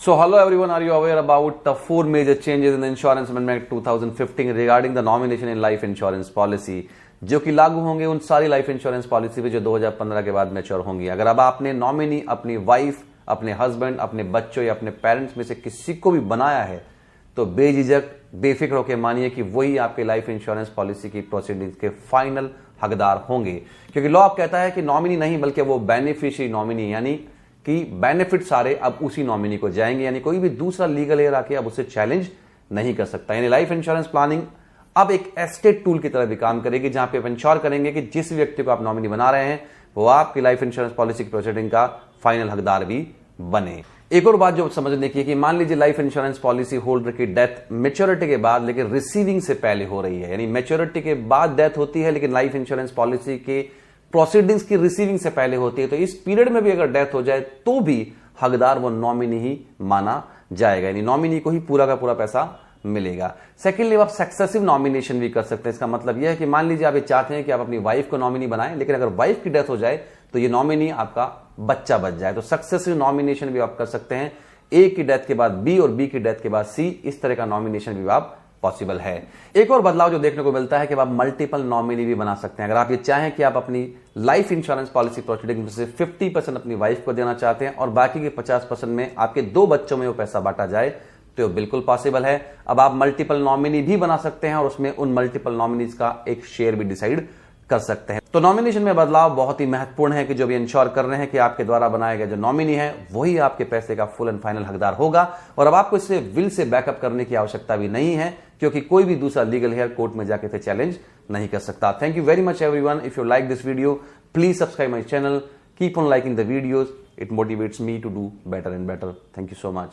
So hello everyone, are you aware about the 4 major changes in the Insurance Amendment 2015 regarding the nomination in life insurance policy जो कि लागू होंगे उन सारी life insurance policy पे जो 2015 के बाद मैच्योर होंगी। अगर अब आपने नॉमिनी अपनी वाइफ, अपने हस्बैंड, अपने बच्चों या अपने पेरेंट्स में से किसी को भी बनाया है तो बेझिझक बेफिक्र होकर मानिए कि वही आपके लाइफ इंश्योरेंस पॉलिसी की प्रोसीडिंग्स के फाइनल हकदार होंगे, क्योंकि लॉ कहता है कि नॉमिनी नहीं बल्कि वो बेनिफिशियरी नॉमिनी, यानी कि बेनिफिट सारे अब उसी नॉमिनी को जाएंगे, यानी कोई भी दूसरा लीगल एयर आके अब उसे चैलेंज नहीं कर सकता। यानी लाइफ इंश्योरेंस प्लानिंग अब एक एस्टेट टूल की तरह भी काम करेगी, जहां पे आप इंश्योर करेंगे कि जिस व्यक्ति को आप नॉमिनी बना रहे हैं वो आपकी लाइफ इंश्योरेंस पॉलिसी की प्रोसीडिंग का फाइनल हकदार भी बने। एक और बात जो समझने की है कि मान लीजिए लाइफ इंश्योरेंस पॉलिसी होल्डर की डेथ मैच्योरिटी के बाद लेकिन रिसीविंग से पहले हो रही है, यानी मैच्योरिटी के बाद डेथ होती है लेकिन लाइफ इंश्योरेंस पॉलिसी के प्रोसीडिंग्स की रिसीविंग से पहले होती है, तो इस पीरियड में भी अगर डेथ हो जाए तो भी हकदार वो नॉमिनी ही माना जाएगा, यानी नॉमिनी को ही पूरा का पूरा पैसा मिलेगा। सेकेंडली, आप सक्सेसिव नॉमिनेशन भी कर सकते हैं। इसका मतलब यह है कि मान लीजिए आप ये चाहते हैं कि आप अपनी वाइफ को नॉमिनी बनाएं, लेकिन अगर वाइफ की डेथ हो जाए तो ये नॉमिनी आपका बच्चा बच जाए, तो सक्सेसिव नॉमिनेशन भी आप कर सकते हैं। ए की डेथ के बाद बी और बी की डेथ के बाद सी, इस तरह का नॉमिनेशन भी आप पॉसिबल है। एक और बदलाव जो देखने को मिलता है कि आप मल्टीपल नॉमिनी भी बना सकते हैं। अगर आप ये चाहें कि आप अपनी लाइफ इंश्योरेंस पॉलिसी प्रोसीडिंग में से 50% अपनी वाइफ को देना चाहते हैं और बाकी के 50% में आपके 2 बच्चों में वो पैसा बांटा जाए, तो बिल्कुल पॉसिबल है। अब आप मल्टीपल नॉमिनी भी बना सकते हैं और उसमें उन मल्टीपल नॉमिनीज का एक शेयर भी डिसाइड कर सकते हैं। तो नॉमिनेशन में बदलाव बहुत ही महत्वपूर्ण है कि जो भी इंश्योर कर रहे हैं कि आपके द्वारा बनाया गया जो नॉमिनी है वही आपके पैसे का फुल एंड फाइनल हकदार होगा, और अब आपको इसे विल से बैकअप करने की आवश्यकता भी नहीं है, क्योंकि कोई भी दूसरा लीगल हेयर कोर्ट में जाके चैलेंज नहीं कर सकता। Thank you very much everyone. If you like this video, please subscribe my channel, keep on liking the videos, it motivates me to do better and better. Thank you so much.